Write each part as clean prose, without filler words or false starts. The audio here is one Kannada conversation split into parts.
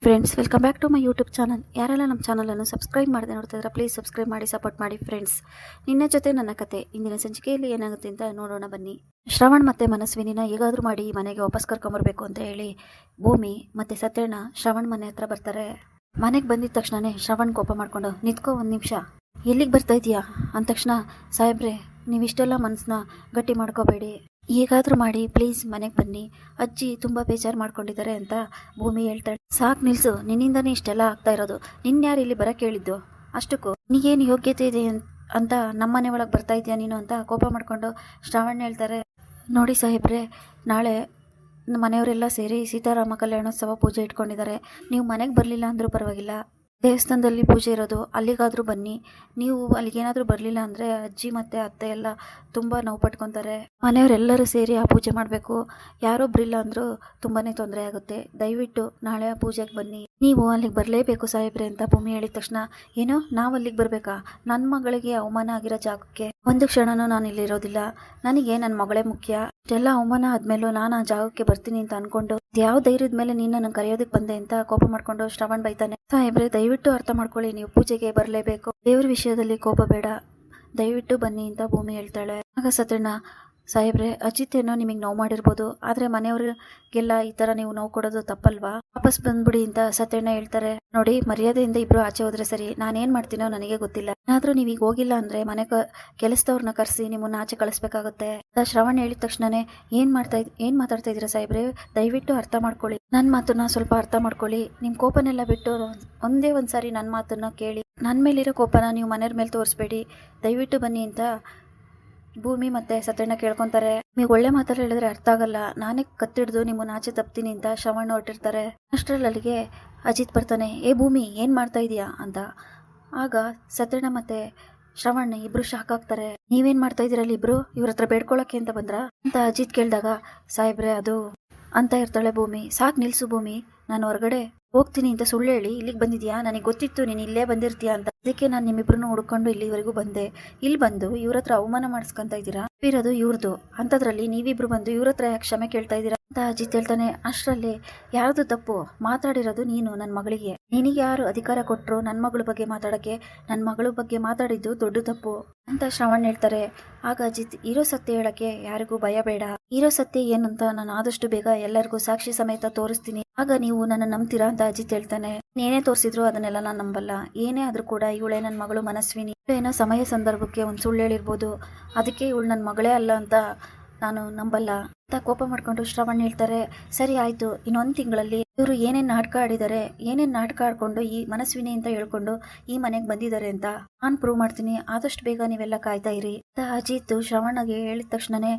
Friends, welcome back to my YouTube channel. ಯಾರೆಲ್ಲ ನಮ್ಮ ಚಾನಲನ್ನು ಸಬ್ಸ್ಕ್ರೈಬ್ ಮಾಡದೆ ನೋಡ್ತಿದ್ರೆ ಪ್ಲೀಸ್ ಸಬ್ಸ್ಕ್ರೈಬ್ ಮಾಡಿ, ಸಪೋರ್ಟ್ ಮಾಡಿ ಫ್ರೆಂಡ್ಸ್. ನಿನ್ನ ಜೊತೆ ನನ್ನ ಕತೆ ಇಂದಿನ ಸಂಚಿಕೆಯಲ್ಲಿ ಏನಾಗುತ್ತೆ ಅಂತ ನೋಡೋಣ ಬನ್ನಿ. ಶ್ರವಣ್ ಮತ್ತೆ ಮನಸ್ವಿನಿನ ಹೇಗಾದರೂ ಮಾಡಿ ಮನೆಗೆ ವಾಪಸ್ ಕರ್ಕೊಂಬರ್ಬೇಕು ಅಂತ ಹೇಳಿ ಭೂಮಿ ಮತ್ತೆ ಸತ್ಯಣ್ಣ ಶ್ರವಣ್ ಮನೆ ಹತ್ರ ಬರ್ತಾರೆ. ಮನೆಗೆ ಬಂದಿದ ತಕ್ಷಣನೇ ಶ್ರವಣ್ ಕೋಪ ಮಾಡ್ಕೊಂಡು, ನಿಂತ್ಕೋ ಒಂದು ನಿಮಿಷ, ಎಲ್ಲಿಗೆ ಬರ್ತಾ ಇದೀಯಾ ಅಂದ ತಕ್ಷಣ, ಸಾಹೇಬ್ರೆ ನೀವಿಷ್ಟೆಲ್ಲ ಮನಸ್ಸನ್ನ ಗಟ್ಟಿ ಮಾಡ್ಕೋಬೇಡಿ, ಹೇಗಾದರೂ ಮಾಡಿ ಪ್ಲೀಸ್ ಮನೆಗೆ ಬನ್ನಿ, ಅಜ್ಜಿ ತುಂಬ ಬೇಜಾರು ಮಾಡ್ಕೊಂಡಿದ್ದಾರೆ ಅಂತ ಭೂಮಿ ಹೇಳ್ತಾಳೆ. ಸಾಕು ನಿಲ್ಸು, ನಿನ್ನಿಂದನೇ ಇಷ್ಟೆಲ್ಲ ಆಗ್ತಾ ಇರೋದು, ಯಾರು ಇಲ್ಲಿ ಬರಕ್ಕೆ ಹೇಳಿದ್ದು? ಅಷ್ಟಕ್ಕೂ ನೀಗೇನು ಯೋಗ್ಯತೆ ಇದೆ ಅಂತ ನಮ್ಮನೆ ಒಳಗೆ ಬರ್ತಾ ಇದೆಯಾ ನೀನು ಅಂತ ಕೋಪ ಮಾಡ್ಕೊಂಡು ಶ್ರಾವಣ್ ಹೇಳ್ತಾರೆ. ನೋಡಿ ಸಾಹೇಬ್ರೆ, ನಾಳೆ ಮನೆಯವರೆಲ್ಲ ಸೇರಿ ಸೀತಾರಾಮ ಕಲ್ಯಾಣೋತ್ಸವ ಪೂಜೆ ಇಟ್ಕೊಂಡಿದ್ದಾರೆ. ನೀವು ಮನೆಗೆ ಬರಲಿಲ್ಲ ಅಂದರೂ ಪರವಾಗಿಲ್ಲ, ದೇವಸ್ಥಾನದಲ್ಲಿ ಪೂಜೆ ಇರೋದು, ಅಲ್ಲಿಗಾದರೂ ಬನ್ನಿ. ನೀವು ಅಲ್ಲಿಗೇನಾದರೂ ಬರಲಿಲ್ಲ ಅಂದರೆ ಅಜ್ಜಿ ಮತ್ತು ಅತ್ತೆ ಎಲ್ಲ ತುಂಬ ನೋವು ಪಟ್ಕೊತಾರೆ. ಮನೆಯವರೆಲ್ಲರೂ ಸೇರಿ ಆ ಪೂಜೆ ಮಾಡಬೇಕು. ಯಾರೊಬ್ಬರಿಲ್ಲ ಅಂದರೂ ತುಂಬಾ ತೊಂದರೆ ಆಗುತ್ತೆ. ದಯವಿಟ್ಟು ನಾಳೆ ಆ ಪೂಜೆಗೆ ಬನ್ನಿ. ನೀವು ಅಲ್ಲಿಗೆ ಬರಲೇಬೇಕು ಸಾಹೇಬ್ರೆ ಅಂತ ಭೂಮಿ ಹೇಳಿದ ತಕ್ಷಣ, ಏನೋ ನಾವು ಅಲ್ಲಿಗೆ ಬರಬೇಕಾ? ನನ್ನ ಮಗಳಿಗೆ ಅವಮಾನ ಆಗಿರೋ ಜಾಗಕ್ಕೆ ಒಂದು ಕ್ಷಣನೂ ನಾನು ಇಲ್ಲಿರೋದಿಲ್ಲ. ನನಗೆ ನನ್ನ ಮಗಳೇ ಮುಖ್ಯ. ಇಷ್ಟೆಲ್ಲ ಅವಮಾನ ಆದಮೇಲೂ ನಾನು ಆ ಜಾಗಕ್ಕೆ ಬರ್ತೀನಿ ಅಂತ ಅಂದ್ಕೊಂಡು ಯಾವ ಧೈರ್ಯದ ಮೇಲೆ ನೀನು ನನ್ನ ಕರೆಯೋದಕ್ಕೆ ಬಂದೆ ಅಂತ ಕೋಪ ಮಾಡ್ಕೊಂಡು ಶ್ರವಣ್ ಬೈತಾನೆ. ಸಾಹೇಬ್ರೆ ದಯವಿಟ್ಟು ಅರ್ಥ ಮಾಡ್ಕೊಳ್ಳಿ, ನೀವು ಪೂಜೆಗೆ ಬರಲೇಬೇಕು. ದೇವ್ರ ವಿಷಯದಲ್ಲಿ ಕೋಪ ಬೇಡ, ದಯವಿಟ್ಟು ಬನ್ನಿ ಅಂತ ಭೂಮಿ ಹೇಳ್ತಾಳೆ. ಆಗ ಸತ್ಯಣ್ಣ, ಸಾಹೇಬ್ರೆ ಅಜಿತ್ ಏನೋ ನಿಮಗೆ ನೋವು ಮಾಡಿರ್ಬೋದು, ಆದರೆ ಮನೆಯವ್ರಿಗೆಲ್ಲ ಈ ಥರ ನೀವು ನೋವು ಕೊಡೋದು ತಪ್ಪಲ್ವಾ? ವಾಪಸ್ ಬಂದ್ಬಿಡಿ ಅಂತ ಸತ್ಯಣ್ಣ ಹೇಳ್ತಾರೆ. ನೋಡಿ, ಮರ್ಯಾದೆಯಿಂದ ಇಬ್ರು ಆಚೆ ಹೋದ್ರೆ ಸರಿ, ನಾನೇನು ಮಾಡ್ತೀನೋ ನನಗೆ ಗೊತ್ತಿಲ್ಲ. ಏನಾದರೂ ನೀವೀಗ ಹೋಗಿಲ್ಲ ಅಂದರೆ ಮನೆ ಕೆಲಸದವ್ರನ್ನ ಕರೆಸಿ ನಿಮ್ಮನ್ನ ಆಚೆ ಕಳಿಸ್ಬೇಕಾಗುತ್ತೆ. ಶ್ರವಣ್ ಹೇಳಿದ ತಕ್ಷಣನೇ ಏನು ಮಾತಾಡ್ತಾ ಇದ್ದೀರಾ ಸಾಹೇಬ್ರೆ? ದಯವಿಟ್ಟು ಅರ್ಥ ಮಾಡ್ಕೊಳ್ಳಿ, ನನ್ನ ಮಾತನ್ನ ಸ್ವಲ್ಪ ಅರ್ಥ ಮಾಡ್ಕೊಳ್ಳಿ. ನಿಮ್ಮ ಕೋಪನೆಲ್ಲ ಬಿಟ್ಟು ಒಂದೇ ಒಂದು ಸಾರಿ ನನ್ನ ಮಾತನ್ನ ಕೇಳಿ. ನನ್ನ ಮೇಲಿರೋ ಕೋಪನ ನೀವು ಮನೆಯವ್ರ ಮೇಲೆ ತೋರಿಸ್ಬೇಡಿ, ದಯವಿಟ್ಟು ಬನ್ನಿ ಅಂತ ಭೂಮಿ ಮತ್ತೆ ಸತ್ಯಣ್ಣ ಕೇಳ್ಕೊಂತಾರೆ. ನೀವು ಒಳ್ಳೆ ಮಾತಲ್ಲಿ ಹೇಳಿದ್ರೆ ಅರ್ಥ ಆಗಲ್ಲ, ನಾನೇ ಕತ್ತಿಡ್ದು ನಿಮ್ಮನ್ನ ಆಚೆ ತಪ್ತೀನಿ ಅಂತ ಶ್ರವಣ್ ಹೊರಟಿರ್ತಾರೆ. ಅಷ್ಟರಲ್ಲಿ ಅಲ್ಲಿಗೆ ಅಜಿತ್ ಬರ್ತಾನೆ. ಏ ಭೂಮಿ, ಏನು ಮಾಡ್ತಾ ಇದೀಯಾ ಅಂತ. ಆಗ ಸತ್ಯಣ್ಣ ಮತ್ತೆ ಶ್ರವಣ್ ಇಬ್ರು ಶಾಕ್ ಆಗ್ತಾರೆ. ನೀವೇನ್ ಮಾಡ್ತಾ ಇದೀರಲ್ಲಿ ಇಬ್ರು? ಇವ್ರ ಹತ್ರ ಬೇಡ್ಕೊಳಕ್ಕೆ ಅಂತ ಬಂದ್ರ ಅಂತ ಅಜಿತ್ ಕೇಳಿದಾಗ, ಸಾಹೇಬ್ರೆ ಅದು ಅಂತ ಇರ್ತಾಳೆ ಭೂಮಿ. ಸಾಕು ನಿಲ್ಸು ಭೂಮಿ, ನಾನು ಹೊರಗಡೆ ಹೋಗ್ತೀನಿ ಅಂತ ಸುಳ್ಳು ಹೇಳಿ ಇಲ್ಲಿಗೆ ಬಂದಿದ್ಯಾ? ನನಗೆ ಗೊತ್ತಿತ್ತು ನೀನು ಇಲ್ಲೇ ಬಂದಿರ್ತೀಯಾ ಅಂತ. ಅದಕ್ಕೆ ನಾನು ನಿಮ್ಮಿಬ್ರನ್ನ ಹುಡ್ಕೊಂಡು ಇಲ್ಲಿವರೆಗೂ ಬಂದೆ. ಇಲ್ಲಿ ಬಂದು ಇವ್ರ ಹತ್ರ ಅವಮಾನ ಮಾಡಿಸ್ಕೊಂತ ಇದ್ದೀರಾ? ಇರೋದು ಇವ್ರದ್ದು ಅಂಥದ್ರಲ್ಲಿ ನೀವಿಬ್ರು ಬಂದು ಇವ್ರ ಹತ್ರ ಯಾಕೆ ಕ್ಷಮೆ ಕೇಳ್ತಾ ಇದ್ದೀರಾ ಅಂತ ಅಜಿತ್ ಹೇಳ್ತಾನೆ. ಅಷ್ಟರಲ್ಲಿ ಯಾರ್ದು ತಪ್ಪು? ಮಾತಾಡಿರೋದು ನೀನು ನನ್ನ ಮಗಳಿಗೆ. ನಿನಗೆ ಯಾರು ಅಧಿಕಾರ ಕೊಟ್ಟರು ನನ್ನ ಮಗಳ ಬಗ್ಗೆ ಮಾತಾಡಕ್ಕೆ? ನನ್ನ ಮಗಳ ಬಗ್ಗೆ ಮಾತಾಡಿದ್ದು ದೊಡ್ಡ ತಪ್ಪು ಅಂತ ಶ್ರವಣ್ ಹೇಳ್ತಾರೆ. ಆಗ ಅಜಿತ್, ಇರೋ ಸತ್ಯ ಹೇಳಕ್ಕೆ ಯಾರಿಗೂ ಭಯ ಬೇಡ, ಇರೋ ಸತ್ಯ ಏನಂತ ನಾನು ಆದಷ್ಟು ಬೇಗ ಎಲ್ಲರಿಗೂ ಸಾಕ್ಷಿ ಸಮೇತ ತೋರಿಸ್ತೀನಿ, ಆಗ ನೀವು ನನ್ನ ನಂಬ್ತೀರಾ ಅಂತ ಅಜಿತ್ ಹೇಳ್ತಾನೆ. ಏನೇ ತೋರಿಸಿದ್ರು ಅದನ್ನೆಲ್ಲ ನಾನು ನಂಬಲ್ಲ. ಏನೇ ಆದ್ರೂ ಕೂಡ ಇವಳೇ ನನ್ನ ಮಗಳು ಮನಸ್ವಿನಿ. ಏನೋ ಸಮಯ ಸಂದರ್ಭಕ್ಕೆ ಒಂದು ಸುಳ್ಳು ಹೇಳಿರ್ಬೋದು, ಅದಕ್ಕೆ ಇವಳು ನನ್ನ ಮಗಳೇ ಅಲ್ಲ ಅಂತ ನಾನು ನಂಬಲ್ಲ ಅಂತ ಕೋಪ ಮಾಡ್ಕೊಂಡು ಶ್ರವಣ್ ಹೇಳ್ತಾರೆ. ಸರಿ ಆಯ್ತು, ಇನ್ನೊಂದು ತಿಂಗಳಲ್ಲಿ ಇವರು ಏನೇನು ನಾಟಕ ಆಡಿದ್ದಾರೆ, ಏನೇನು ನಾಟಕ ಆಡ್ಕೊಂಡು ಈ ಮನಸ್ವಿನಿ ಅಂತ ಹೇಳ್ಕೊಂಡು ಈ ಮನೆಗೆ ಬಂದಿದ್ದಾರೆ ಅಂತ ನಾನು ಪ್ರೂವ್ ಮಾಡ್ತೀನಿ. ಆದಷ್ಟು ಬೇಗ ನೀವೆಲ್ಲ ಕಾಯ್ತಾ ಇರಿ ಅಂತ ಅಜಿತ್ ಶ್ರವಣ್ಗೆ ಹೇಳಿದ ತಕ್ಷಣನೇ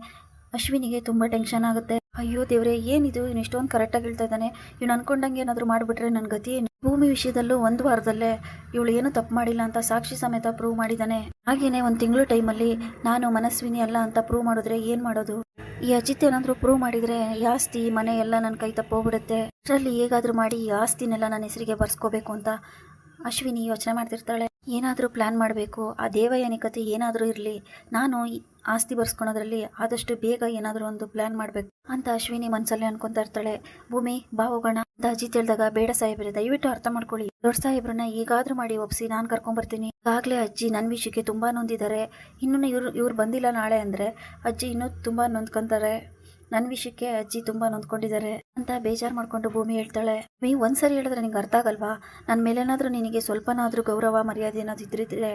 ಅಶ್ವಿನಿಗೆ ತುಂಬಾ ಟೆನ್ಷನ್ ಆಗುತ್ತೆ. ಅಯ್ಯೋ ದೇವ್ರೆ, ಏನಿದು ಇನ್ನು ಇಷ್ಟೊಂದು ಕರೆಕ್ಟಾಗಿ ಹೇಳ್ತಾ ಇದ್ದಾನೆ, ಇವ್ನು ಅನ್ಕೊಂಡಂಗೆ ಏನಾದರೂ ಮಾಡಿಬಿಟ್ರೆ ನನ್ನ ಗತಿ ಏನು? ಭೂಮಿ ವಿಷಯದಲ್ಲೂ ಒಂದು ವಾರದಲ್ಲೇ ಇವಳು ಏನು ತಪ್ಪು ಮಾಡಿಲ್ಲ ಅಂತ ಸಾಕ್ಷಿ ಸಮೇತ ಪ್ರೂವ್ ಮಾಡಿದ್ದಾನೆ. ಹಾಗೇನೆ ಒಂದು ತಿಂಗಳು ಟೈಮಲ್ಲಿ ನಾನು ಮನಸ್ವಿನಿ ಅಲ್ಲ ಅಂತ ಪ್ರೂವ್ ಮಾಡಿದ್ರೆ ಏನು ಮಾಡೋದು? ಈ ಅಜಿತ್ ಏನಾದರೂ ಪ್ರೂವ್ ಮಾಡಿದ್ರೆ ಈ ಆಸ್ತಿ ಮನೆ ಎಲ್ಲ ನನ್ನ ಕೈ ತಪ್ಪೋಗ್ಬಿಡುತ್ತೆ. ಅಷ್ಟರಲ್ಲಿ ಹೇಗಾದರೂ ಮಾಡಿ ಈ ಆಸ್ತಿನೆಲ್ಲ ನನ್ನ ಹೆಸರಿಗೆ ಬರ್ಸ್ಕೋಬೇಕು ಅಂತ ಅಶ್ವಿನಿ ಯೋಚನೆ ಮಾಡ್ತಿರ್ತಾಳೆ. ಏನಾದರೂ ಪ್ಲಾನ್ ಮಾಡಬೇಕು, ಆ ದೇವಯಾನಿ ಕತೆ ಏನಾದರೂ ಇರಲಿ, ನಾನು ಆಸ್ತಿ ಬರ್ಸ್ಕೊಳೋದ್ರಲ್ಲಿ ಆದಷ್ಟು ಬೇಗ ಏನಾದರೂ ಒಂದು ಪ್ಲಾನ್ ಮಾಡಬೇಕು ಅಂತ ಅಶ್ವಿನಿ ಮನಸ್ಸಲ್ಲಿ ಅನ್ಕೊಂತಾ ಇರ್ತಾಳೆ. ಭೂಮಿ ಬಾ ಹೋಗೋಣ ಅಂತ ಅಜಿತ್ ಹೇಳಿದಾಗ, ಬೇಡ ಸಾಹೇಬ್ರೆ ದಯವಿಟ್ಟು ಅರ್ಥ ಮಾಡ್ಕೊಳ್ಳಿ, ದೊಡ್ಡ ಸಾಹೇಬ್ರನ್ನ ಈಗಾದ್ರೂ ಮಾಡಿ ಒಪ್ಸಿ ನಾನು ಕರ್ಕೊಂಡ್ಬರ್ತೀನಿ. ಈಗಾಗಲೇ ಅಜ್ಜಿ ನನ್ನ ವಿಷಯಕ್ಕೆ ತುಂಬಾ ನೊಂದಿದ್ದಾರೆ. ಇನ್ನೂ ಇವ್ರು ಬಂದಿಲ್ಲ ನಾಳೆ ಅಂದರೆ ಅಜ್ಜಿ ಇನ್ನೂ ತುಂಬಾ ನೊಂದ್ಕೊಂತಾರೆ. ನನ್ನ ವಿಷಯಕ್ಕೆ ಅಜ್ಜಿ ತುಂಬಾ ನೊಂದ್ಕೊಂಡಿದ್ದಾರೆ ಅಂತ ಬೇಜಾರು ಮಾಡ್ಕೊಂಡು ಭೂಮಿ ಹೇಳ್ತಾಳೆ. ನೀವು ಒಂದ್ಸರಿ ಹೇಳಿದ್ರೆ ನಿಂಗೆ ಅರ್ಥ ಆಗಲ್ವಾ? ನನ್ನ ಮೇಲೇನಾದ್ರೂ ನಿನಗೆ ಸ್ವಲ್ಪನಾದ್ರೂ ಗೌರವ ಮರ್ಯಾದೆ ಏನಾದ್ರು ಇದ್ರಿದ್ರೆ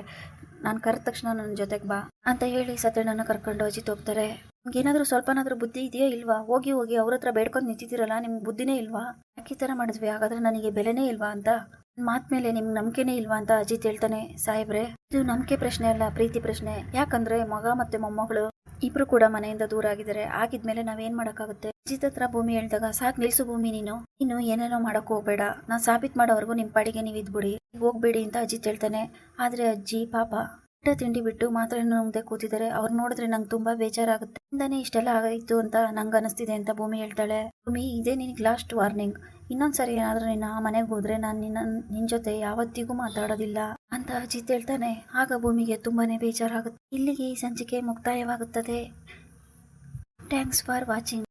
ನಾನು ಕರೆದ ತಕ್ಷಣ ನನ್ನ ಜೊತೆಗೆ ಬಾ ಅಂತ ಹೇಳಿ ಸತ್ಯಣ್ಣನ ಕರ್ಕೊಂಡು ಅಜಿತ್ ಹೋಗ್ತಾರೆ. ನಿಮ್ಗೇನಾದ್ರೂ ಸ್ವಲ್ಪನಾದ್ರೂ ಬುದ್ಧಿ ಇದೆಯಾ ಇಲ್ವಾ? ಹೋಗಿ ಅವ್ರ ಹತ್ರ ಬೇಡ್ಕೊಂಡು ನಿಂತಿದ್ದೀರಲ್ಲ, ನಿಮ್ಗೆ ಬುದ್ಧಿನೇ ಇಲ್ವಾ? ಯಾಕೆ ಈ ಥರ ಮಾಡಿದ್ವಿ? ಹಾಗಾದ್ರೆ ನನಗೆ ಬೆಲೆನೇ ಇಲ್ವಾ ಅಂತ, ಮಾತ್ ಮೇಲೆ ನಿಮ್ಗೆ ನಂಬಿಕೆನೇ ಇಲ್ವಾ ಅಂತ ಅಜಿತ್ ಹೇಳ್ತಾನೆ. ಸಾಹೇಬ್ರೆ ಇದು ನಂಬಿಕೆ ಪ್ರಶ್ನೆ ಅಲ್ಲ, ಪ್ರೀತಿ ಪ್ರಶ್ನೆ. ಯಾಕಂದ್ರೆ ಮಗ ಮತ್ತೆ ಮೊಮ್ಮಗಳು ಇಬ್ರು ಕೂಡ ಮನೆಯಿಂದ ದೂರ ಆಗಿದ್ದಾರೆ. ಆಗಿದ್ಮೇಲೆ ನಾವೇನ್ ಮಾಡಕ್ಕಾಗುತ್ತೆ? ಅಜಿತ್ ಹತ್ರ ಭೂಮಿ ಹೇಳಿದಾಗ, ಸಾಕು ನಿಲ್ಸು ಭೂಮಿ, ನೀನು ಏನೇನೋ ಮಾಡಕ್ ಹೋಗ್ಬೇಡ, ನಾನು ಸಾಬೀತ್ ಮಾಡೋವರೆಗೂ ನಿಮ್ಮ ಪಾಡಿಗೆ ನೀವು ಇದ್ಬಿಡಿ, ಹೋಗ್ಬೇಡಿ ಅಂತ ಅಜಿತ್ ಹೇಳ್ತಾನೆ. ಆದ್ರೆ ಅಜ್ಜಿ ಪಾಪ ಊಟ ತಿಂಡಿ ಬಿಟ್ಟು ಮಾತ್ರ ಮುಂದೆ ಕೂತಿದ್ದಾರೆ. ಅವ್ರು ನೋಡಿದ್ರೆ ನಂಗೆ ತುಂಬಾ ಬೇಜಾರಾಗುತ್ತೆ. ಇಂದಾನೆ ಇಷ್ಟೆಲ್ಲ ಆಗಾಯ್ತು ಅಂತ ನಂಗೆ ಅನಿಸ್ತಿದೆ ಅಂತ ಭೂಮಿ ಹೇಳ್ತಾಳೆ. ಭೂಮಿ, ಇದೇ ನಿನಗೆ ಲಾಸ್ಟ್ ವಾರ್ನಿಂಗ್, ಇನ್ನೊಂದ್ಸರಿ ಏನಾದ್ರೂ ನಿನ್ನ ಮನೆಗೆ ಹೋದ್ರೆ ನಾನು ನಿನ್ ಜೊತೆ ಯಾವತ್ತಿಗೂ ಮಾತಾಡೋದಿಲ್ಲ ಅಂತ ಅಜಿತ್ ಹೇಳ್ತಾನೆ. ಆಗ ಭೂಮಿಗೆ ತುಂಬಾನೇ ಬೇಜಾರಾಗುತ್ತೆ. ಇಲ್ಲಿಗೆ ಈ ಸಂಚಿಕೆ ಮುಕ್ತಾಯವಾಗುತ್ತದೆ. Thanks for watching.